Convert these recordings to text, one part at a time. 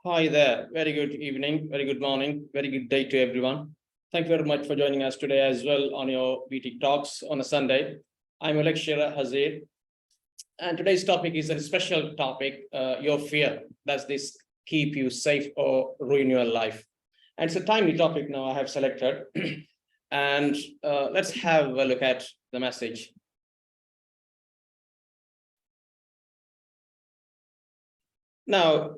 Hi there. Very good evening, very good morning, very good day to everyone. Thank you very much for joining us today as well on your B-TIC talks on a Sunday. I'm a lecturer, Hazeer, and today's topic is a special topic, your fear. Does this keep you safe or ruin your life? And it's a timely topic now I have selected. And let's have a look at the message. Now,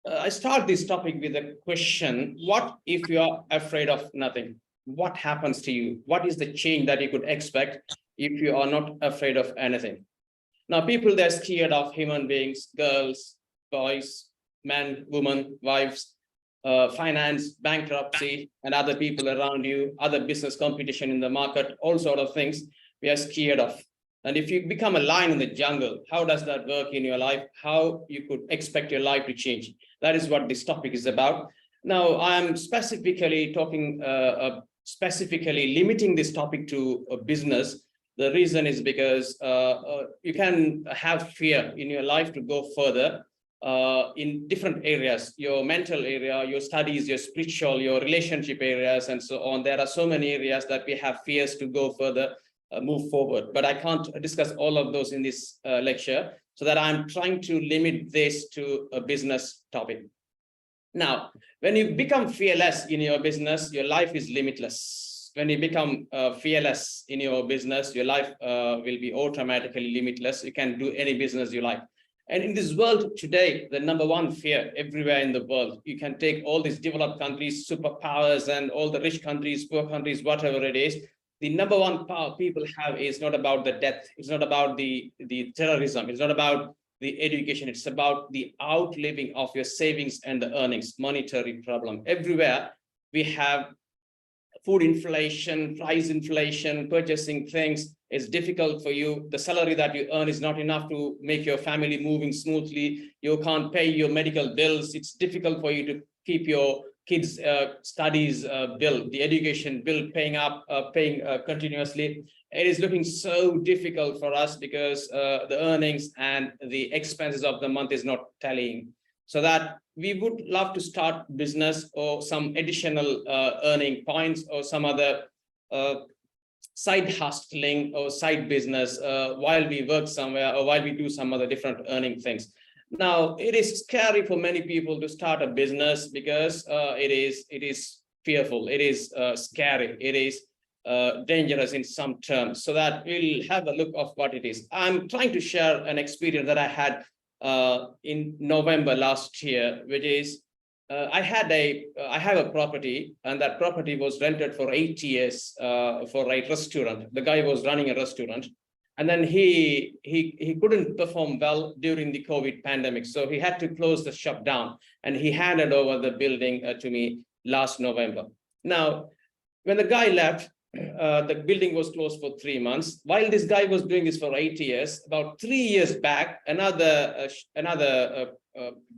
I start this topic with a question. What if you are afraid of nothing? What happens to you? What is the change that you could expect if you are not afraid of anything? Now, people, they're scared of human beings, girls, boys, men, women, wives, finance, bankruptcy, and other people around you, other business competition in the market, all sort of things we are scared of. And if you become a lion in the jungle, how does that work in your life? How you could expect your life to change? That is what this topic is about. Now, I'm specifically talking, specifically limiting this topic to a business. The reason is because you can have fear in your life to go further in different areas, your mental area, your studies, your spiritual, your relationship areas, and so on. There are so many areas that we have fears to go further. Move forward, but I can't discuss all of those in this lecture, so that I'm trying to limit this to a business topic. Now, when you become fearless in your business, your life is limitless. When you become fearless in your business, your life will be automatically limitless. You can do any business you like. And in this world today, the number one fear everywhere in the world, you can take all these developed countries, superpowers, and all the rich countries, poor countries, whatever it is. The number one power people have is not about the death. It's not about the terrorism. It's not about the education. It's about the outliving of your savings and the earnings, monetary problem. Everywhere we have food inflation, price inflation, purchasing things. It's difficult for you. The salary that you earn is not enough to make your family moving smoothly. You can't pay your medical bills. It's difficult for you to keep your kids' studies bill, the education bill paying continuously. It is looking so difficult for us because the earnings and the expenses of the month is not tallying. So that we would love to start business or some additional earning points or some other side hustling or side business while we work somewhere or while we do some other different earning things. Now, it is scary for many people to start a business because it is fearful, it is scary, it is dangerous in some terms. So that we'll have a look of what it is. I'm trying to share an experience that I had in November last year, which is I have a property, and that property was rented for 8 years for a restaurant. The guy was running a restaurant. And then he couldn't perform well during the COVID pandemic. So he had to close the shop down, and he handed over the building to me last November. Now, when the guy left, the building was closed for 3 months. While this guy was doing this for 8 years, about 3 years back, another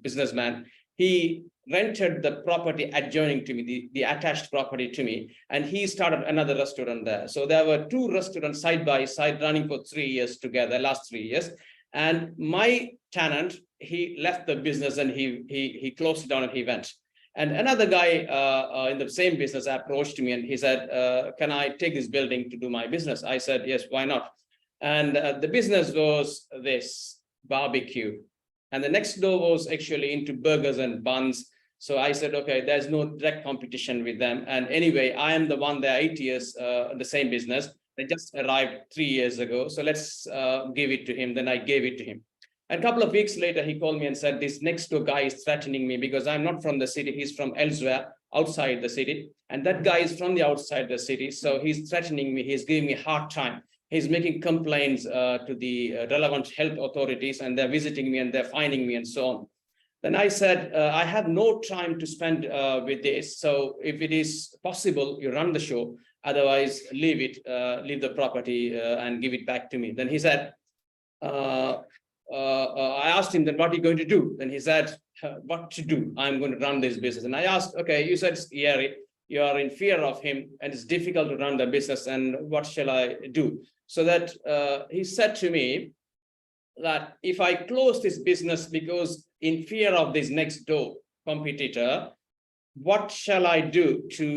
businessman, he rented the property adjoining to me, the attached property to me, and he started another restaurant there. So there were 2 restaurants side by side running for 3 years together, last 3 years. And my tenant, he left the business and he closed it down and he went. And another guy in the same business approached me and he said, can I take this building to do my business? I said, yes, why not? And the business was this barbecue. And the next door was actually into burgers and buns. So I said, okay, there's no direct competition with them. And anyway, I am the one there 8 years in the same business. I just arrived 3 years ago. So let's give it to him. Then I gave it to him. And a couple of weeks later, he called me and said, this next door guy is threatening me because I'm not from the city. He's from elsewhere, outside the city. And that guy is from the outside the city. So he's threatening me. He's giving me a hard time. He's making complaints to the relevant health authorities, and they're visiting me and they're fining me and so on. Then I said, I have no time to spend with this. So if it is possible, you run the show. Otherwise, leave it, leave the property and give it back to me. Then he said, I asked him, then what are you going to do? Then he said, what to do? I'm going to run this business. And I asked, okay, you said scary. You are in fear of him and it's difficult to run the business. And what shall I do? So that he said to me that if I close this business because in fear of this next door, competitor, what shall I do to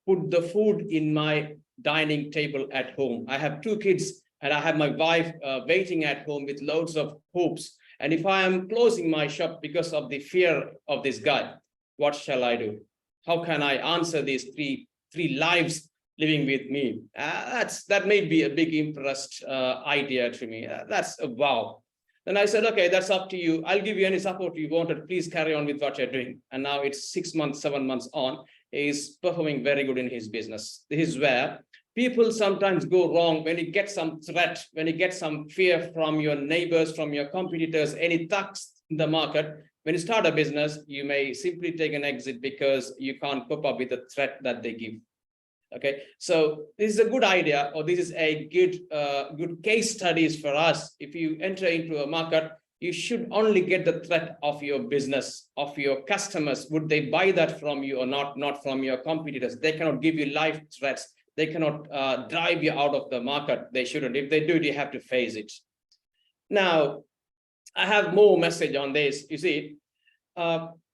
put the food in my dining table at home? I have 2 kids and I have my wife waiting at home with loads of hopes. And if I am closing my shop because of the fear of this guy, what shall I do? How can I answer these three lives living with me? That may be a big impressed idea to me. That's a wow. Then I said, okay, that's up to you. I'll give you any support you wanted. Please carry on with what you're doing. And now it's 6 months, 7 months on. He's performing very good in his business. This is where people sometimes go wrong when you get some threat, when you get some fear from your neighbors, from your competitors, any thugs in the market. When you start a business, you may simply take an exit because you can't cope up with the threat that they give. Okay, so this is a good idea, or this is a good case studies for us. If you enter into a market, you should only get the threat of your business, of your customers. Would they buy that from you or not from your competitors? They cannot give you life threats. They cannot drive you out of the market. They shouldn't. If they do, you have to face it. Now, I have more message on this. You see,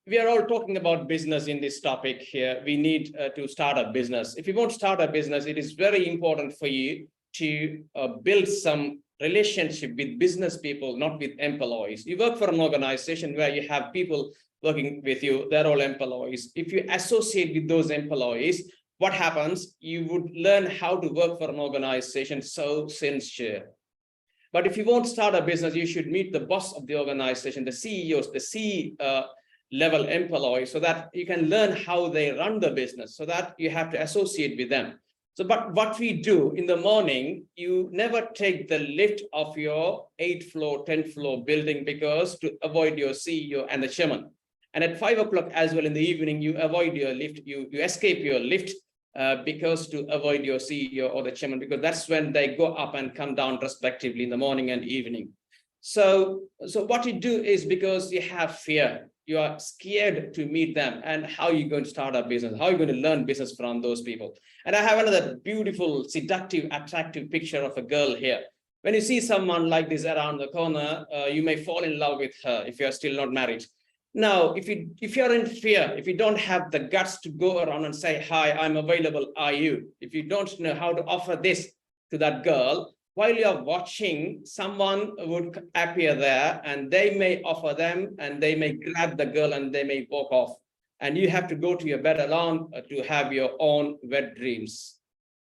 we are all talking about business in this topic here. We need to start a business. If you want to start a business, it is very important for you to build some relationship with business people, not with employees. You work for an organization where you have people working with you. They're all employees. If you associate with those employees, what happens? You would learn how to work for an organization so sincere. But if you want to start a business, you should meet the boss of the organization, the CEOs, the C-level employees, so that you can learn how they run the business, so that you have to associate with them. So, but what we do in the morning, you never take the lift of your 8th floor, 10th floor building because to avoid your CEO and the chairman. And at 5 o'clock as well in the evening, you avoid your lift, you escape your lift because to avoid your CEO or the chairman, because that's when they go up and come down respectively in the morning and evening. So what you do is, because you have fear, you are scared to meet them, and how are you going to start a business? How are you going to learn business from those people? And I have another beautiful, seductive, attractive picture of a girl here. When you see someone like this around the corner, you may fall in love with her if you're still not married. Now, if you're in fear, if you don't have the guts to go around and say, hi, I'm available, are you? If you don't know how to offer this to that girl, while you're watching, someone would appear there and they may offer them and they may grab the girl and they may walk off. And you have to go to your bed alone to have your own wet dreams.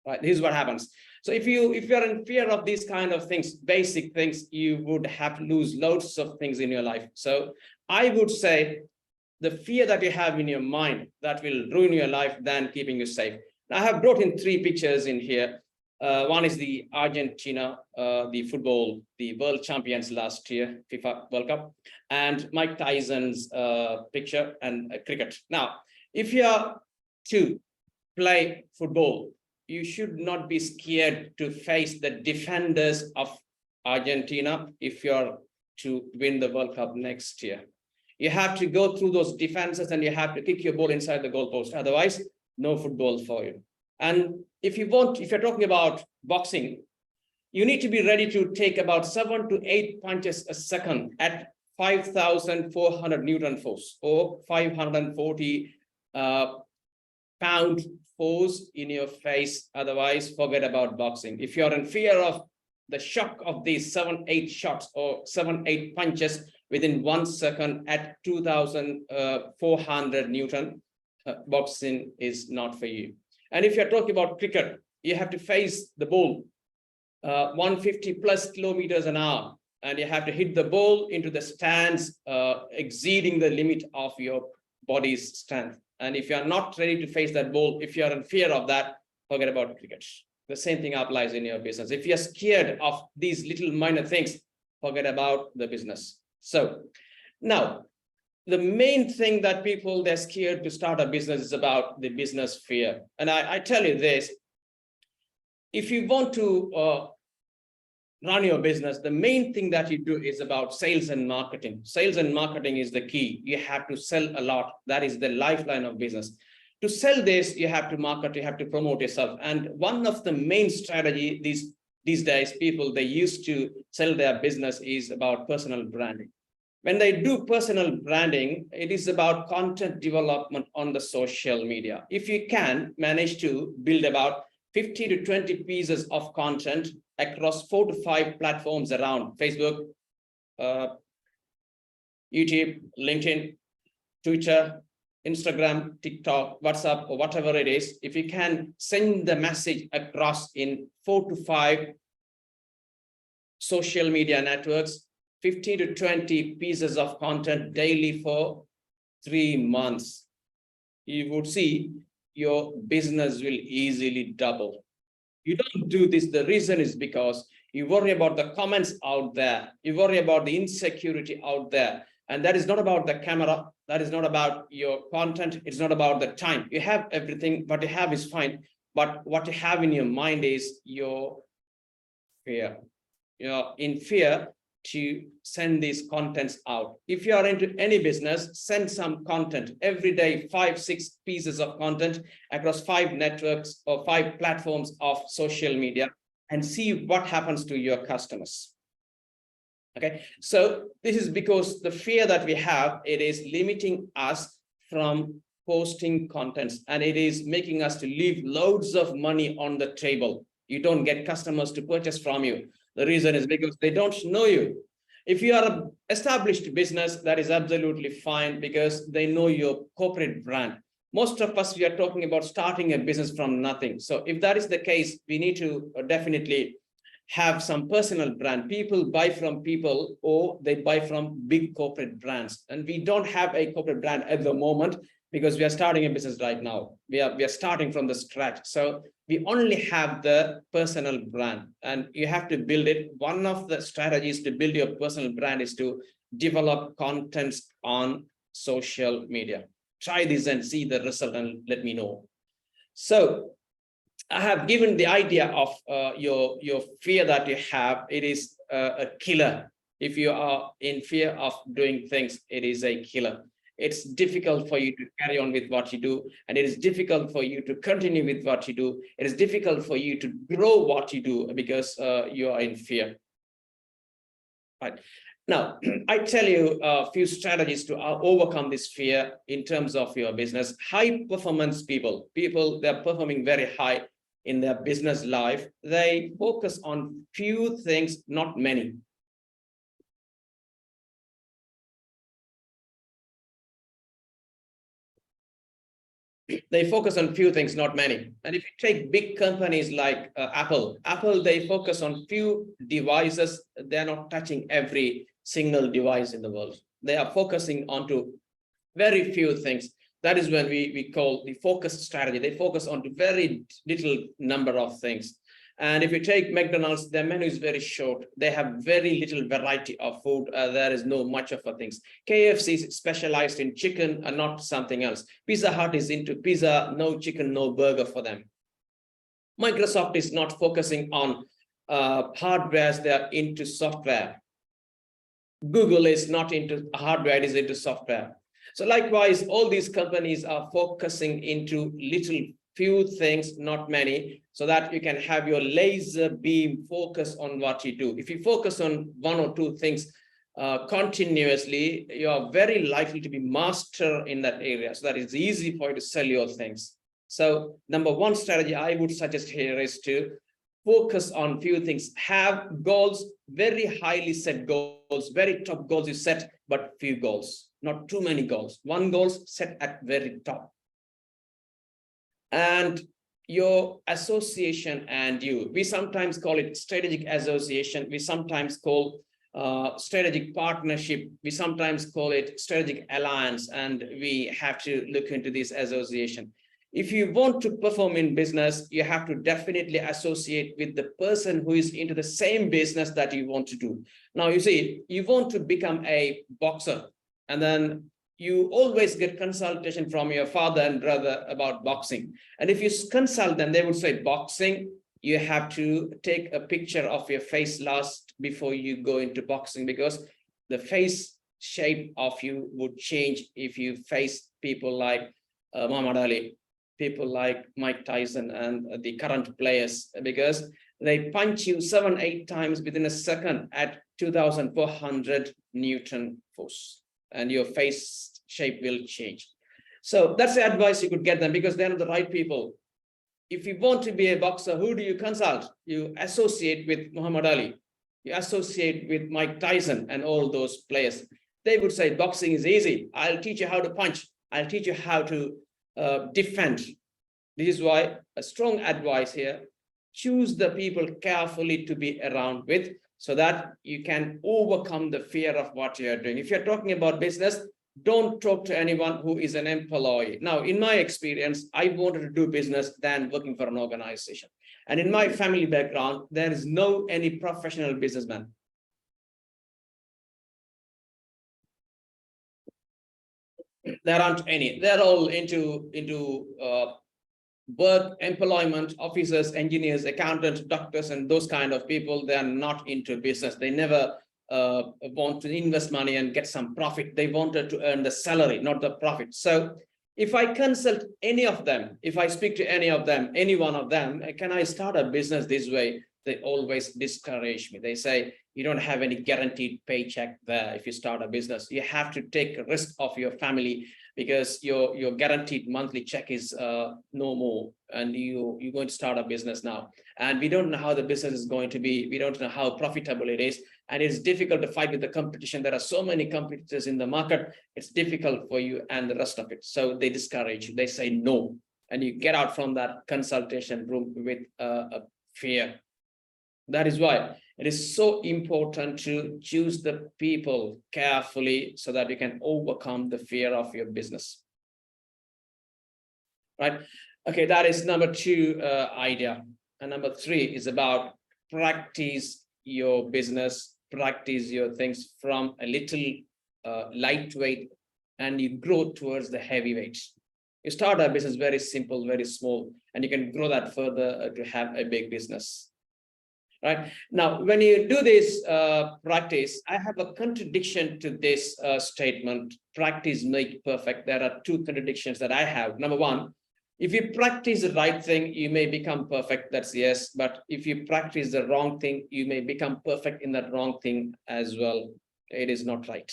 Right? This is what happens. So if you're in fear of these kind of things, basic things, you would have to lose loads of things in your life. So I would say the fear that you have in your mind, that will ruin your life than keeping you safe. Now, I have brought in 3 pictures in here. One is the Argentina, the football, the world champions last year, FIFA World Cup, and Mike Tyson's picture and cricket. Now, if you are to play football, you should not be scared to face the defenders of Argentina if you're to win the World Cup next year. You have to go through those defenses and you have to kick your ball inside the goalpost. Otherwise, no football for you. And if you're talking about boxing, you need to be ready to take about 7 to 8 punches a second at 5,400 Newton force, or 540 pound force in your face. Otherwise, forget about boxing. If you're in fear of the shock of these 7-8 shots or 7-8 punches within 1 second at 2,400 Newton, boxing is not for you. And if you're talking about cricket, you have to face the ball 150 plus kilometers an hour, and you have to hit the ball into the stands exceeding the limit of your body's strength. And if you're not ready to face that ball, if you're in fear of that, forget about cricket. The same thing applies in your business. If you're scared of these little minor things, forget about the business. So now, the main thing that they're scared to start a business is about the business fear. And I tell you this, if you want to run your business, the main thing that you do is about sales and marketing. Sales and marketing is the key. You have to sell a lot. That is the lifeline of business. To sell this, you have to market, you have to promote yourself. And one of the main strategy these days, they used to sell their business is about personal branding. When they do personal branding, it is about content development on the social media. If you can manage to build about 50 to 20 pieces of content across 4 to 5 platforms around Facebook, YouTube, LinkedIn, Twitter, Instagram, TikTok, WhatsApp, or whatever it is, if you can send the message across in 4 to 5 social media networks, 50 to 20 pieces of content daily for 3 months, you would see your business will easily double. You don't do this. The reason is because you worry about the comments out there. You worry about the insecurity out there. And that is not about the camera. That is not about your content. It's not about the time. You have everything. What you have is fine. But what you have in your mind is your fear. You're in fear to send these contents out. If you are into any business, send some content every day, 5, 6 pieces of content across 5 networks or 5 platforms of social media, and see what happens to your customers. Okay, so this is because the fear that we have, it is limiting us from posting contents, and it is making us to leave loads of money on the table. You don't get customers to purchase from you. The reason is because they don't know you. If you are an established business, that is absolutely fine because they know your corporate brand. Most of us, we are talking about starting a business from nothing. So if that is the case, we need to definitely have some personal brand. People buy from people, or they buy from big corporate brands. And we don't have a corporate brand at the moment because we are starting a business right now. We are starting from the scratch. So we only have the personal brand, and you have to build it. One of the strategies to build your personal brand is to develop contents on social media. Try this and see the result and let me know. So I have given the idea of your fear that you have. It is a killer. If you are in fear of doing things, it is a killer. It's difficult for you to carry on with what you do, and it is difficult for you to continue with what you do. It is difficult for you to grow what you do because you are in fear. Right. Now, I tell you a few strategies to overcome this fear in terms of your business. High performance people, they're performing very high in their business life. They focus on few things, not many. They focus on few things, not many. And if you take big companies like Apple, they focus on few devices. They're not touching every single device in the world. They are focusing onto very few things. That is when we call the focused strategy. They focus on very little number of things. And if you take McDonald's, their menu is very short. They have very little variety of food. There is no much of a things. KFC is specialized in chicken and not something else. Pizza Hut is into pizza, no chicken, no burger for them. Microsoft is not focusing on hardware, they are into software. Google is not into hardware, it is into software. So likewise, all these companies are focusing into few things, not many, so that you can have your laser beam focus on what you do. If you focus on 1 or 2 things continuously, you are very likely to be master in that area. So that it's easy for you to sell your things. So number 1 strategy I would suggest here is to focus on few things. Have goals, very highly set goals, very top goals you set, but few goals, not too many goals. 1 goal set at very top. And your association and you, we sometimes call it strategic association. We sometimes call strategic partnership. We sometimes call it strategic alliance, and we have to look into this association. If you want to perform in business, you have to definitely associate with the person who is into the same business that you want to do. Now, you see, you want to become a boxer, and then you always get consultation from your father and brother about boxing. And if you consult them, they would say, boxing, you have to take a picture of your face last before you go into boxing, because the face shape of you would change if you face people like Muhammad Ali, people like Mike Tyson and the current players, because they punch you 7-8 times within a second at 2,400 Newton workforce, and your face shape will change. So that's the advice you could get them, because they're the right people. If you want to be a boxer, who do you consult? You associate with Muhammad Ali, you associate with Mike Tyson and all those players. They would say boxing is easy. I'll teach you how to punch. I'll teach you how to defend. This is why a strong advice here: choose the people carefully to be around with, so that you can overcome the fear of what you're doing. If you're talking about business, don't talk to anyone who is an employee. Now, in my experience, I wanted to do business than working for an organization. And in my family background, there is no any professional businessman. There aren't any. They're all into work, employment, officers, engineers, accountants, doctors, and those kind of people. They are not into business. They never want to invest money and get some profit. They wanted to earn the salary, not the profit. So if I consult any of them, if I speak to any of them, any one of them, can I start a business this way? They always discourage me. They say, you don't have any guaranteed paycheck there. If you start a business, you have to take a risk of your family, because your guaranteed monthly check is no more, and you're going to start a business now. And we don't know how the business is going to be. We don't know how profitable it is. And it's difficult to fight with the competition. There are so many competitors in the market. It's difficult for you and the rest of it. So they discourage you. They say no. And you get out from that consultation room with a fear. That is why it is so important to choose the people carefully, so that you can overcome the fear of your business. Right? Okay, that is number 2 idea. And number 3 is about practice your business, practice your things from a little lightweight, and you grow towards the heavyweight. You start a business very simple, very small, and you can grow that further to have a big business. Right now, when you do this practice, I have a contradiction to this statement: practice make perfect. There are 2 contradictions that I have. Number 1, if you practice the right thing, you may become perfect. That's yes. But if you practice the wrong thing, you may become perfect in that wrong thing as well. It is not right.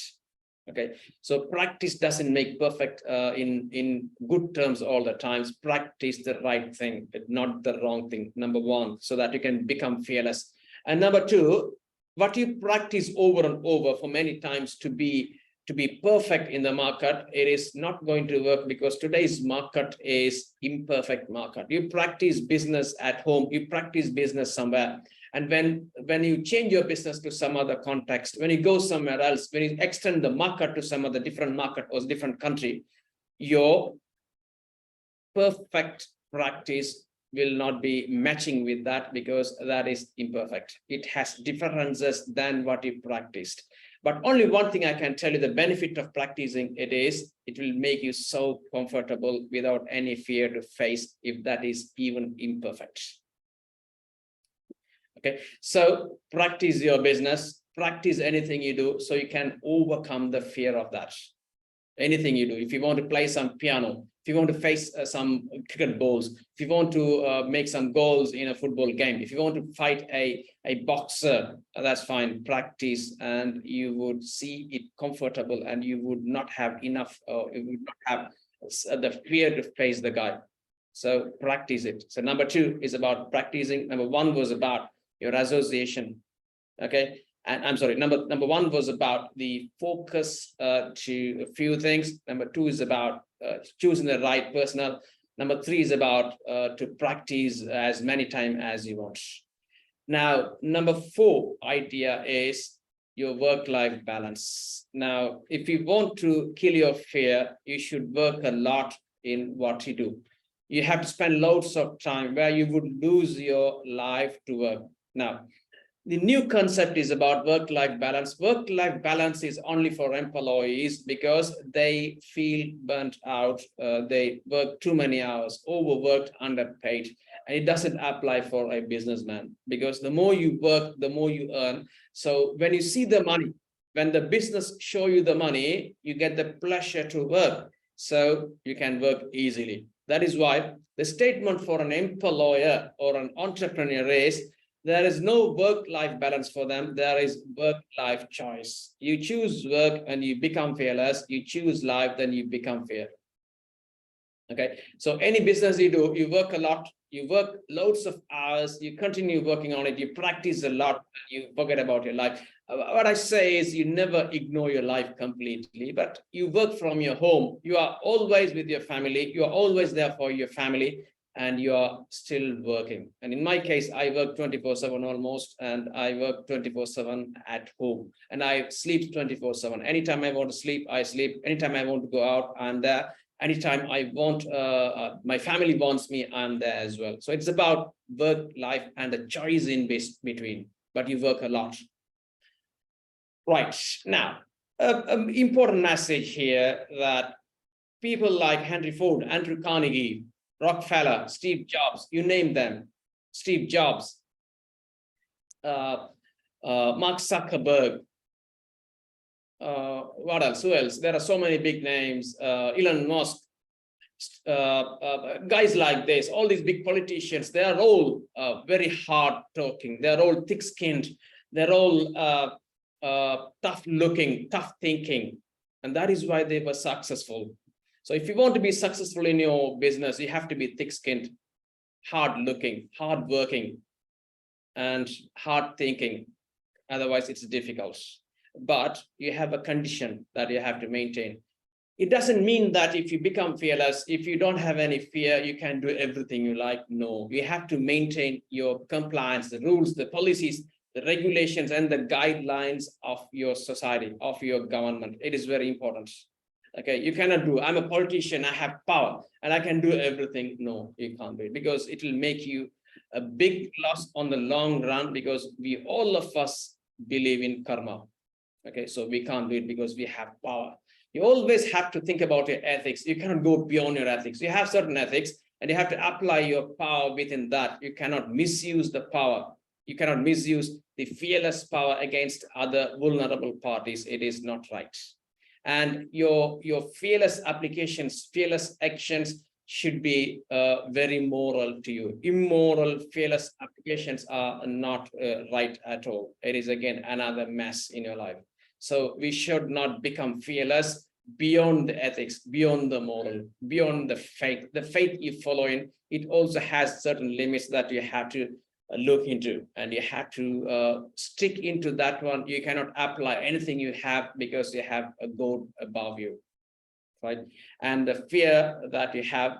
Okay, so practice doesn't make perfect in good terms all the times. Practice the right thing, not the wrong thing. Number 1, so that you can become fearless. And number 2, what you practice over and over for many times to be perfect in the market, it is not going to work, because today's market is imperfect market. You practice business at home, you practice business somewhere. And when you change your business to some other context, when you go somewhere else, when you extend the market to some other different market or different country, your perfect practice will not be matching with that, because that is imperfect. It has differences than what you practiced. But only one thing I can tell you, the benefit of practicing it is, it will make you so comfortable without any fear to face if that is even imperfect. Okay, so practice your business, practice anything you do, so you can overcome the fear of that. Anything you do, if you want to play some piano, if you want to face some cricket balls, if you want to make some goals in a football game, if you want to fight a boxer, that's fine. Practice, and you would see it comfortable, and you would not have enough, you would not have the fear to face the guy. So practice it. So number 2 is about practicing. Number 1 was about your association. Okay, and I'm sorry, number 1 was about the focus to a few things. Number 2 is about choosing the right personnel. Number 3 is about to practice as many times as you want. Now, number 4 idea is your work-life balance. Now, if you want to kill your fear, you should work a lot in what you do. You have to spend loads of time where you would lose your life to work. Now, the new concept is about work-life balance. Work-life balance is only for employees, because they feel burnt out. They work too many hours, overworked, underpaid. And it doesn't apply for a businessman, because the more you work, the more you earn. So when you see the money, when the business show you the money, you get the pleasure to work. So you can work easily. That is why the statement for an employer or an entrepreneur is, There is no work-life balance for them. There is work-life choice. You choose work and you become fearless. You choose life, then you become fear. Okay, so any business you do, you work a lot, you work loads of hours, you continue working on it, you practice a lot, you forget about your life. What I say is you never ignore your life completely, but you work from your home. You are always with your family. You are always there for your family, and you are still working. And in my case, I work 24/7 almost, and I work 24/7 at home, and I sleep 24/7. Anytime I want to sleep, I sleep. Anytime I want to go out, I'm there. Anytime I want, my family wants me, I'm there as well. So it's about work, life, and the choice in between, but you work a lot. Right, now, an important message here that people like Henry Ford, Andrew Carnegie, Rockefeller, Steve Jobs, you name them, Steve Jobs, Mark Zuckerberg, what else? Who else? There are so many big names. Elon Musk, guys like this, all these big politicians, they are all very hard talking. They're all thick-skinned. They're all tough looking, tough thinking, and that is why they were successful. So if you want to be successful in your business, you have to be thick-skinned, hard looking, hard working, and hard thinking. Otherwise, it's difficult. But you have a condition that you have to maintain. It doesn't mean that if you become fearless, if you don't have any fear, you can do everything you like. No, you have to maintain your compliance, the rules, the policies, the regulations, and the guidelines of your society, of your government. It is very important. Okay, you cannot do, I'm a politician, I have power, and I can do everything. No, you can't do it, because it will make you a big loss on the long run, because we, all of us, believe in karma. Okay, so we can't do it because we have power. You always have to think about your ethics. You cannot go beyond your ethics. You have certain ethics, and you have to apply your power within that. You cannot misuse the power. You cannot misuse the fearless power against other vulnerable parties. It is not right. And your fearless applications, fearless actions should be very moral to you. Immoral, fearless applications are not right at all. It is, again, another mess in your life. So we should not become fearless beyond the ethics, beyond the moral, beyond the faith. The faith you follow in, it also has certain limits that you have to look into, and you have to stick into that one. You cannot apply anything you have because you have a God above you, right? And the fear that you have,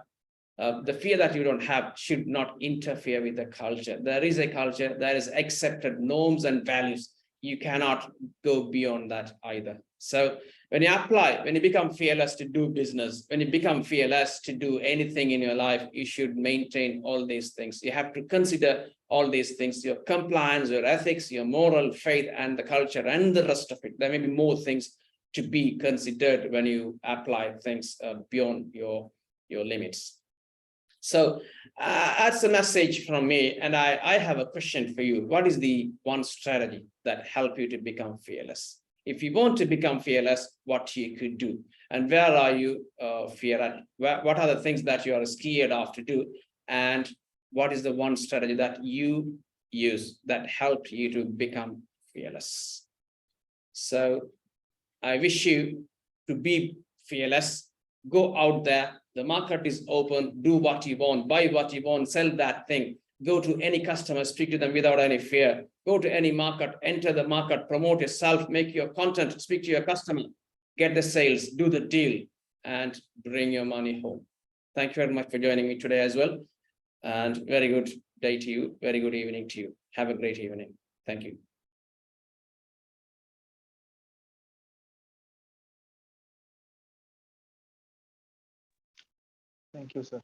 the fear that you don't have should not interfere with the culture. There is a culture, there is accepted norms and values. You cannot go beyond that either. So when you apply, when you become fearless to do business, when you become fearless to do anything in your life, you should maintain all these things. You have to consider all these things: your compliance, your ethics, your moral, faith, and the culture, and the rest of it. There may be more things to be considered when you apply things beyond your limits. So that's a message from me. And I have a question for you. What is the one strategy that help you to become fearless? If you want to become fearless, what you could do? And where are you fear at? What are the things that you are scared of to do? And what is the one strategy that you use that helped you to become fearless? So I wish you to be fearless. Go out there. The market is open. Do what you want. Buy what you want. Sell that thing. Go to any customer. Speak to them without any fear. Go to any market. Enter the market. Promote yourself. Make your content. Speak to your customer. Get the sales. Do the deal. And bring your money home. Thank you very much for joining me today as well. And very good day to you. Very good evening to you. Have a great evening. Thank you. Thank you, sir.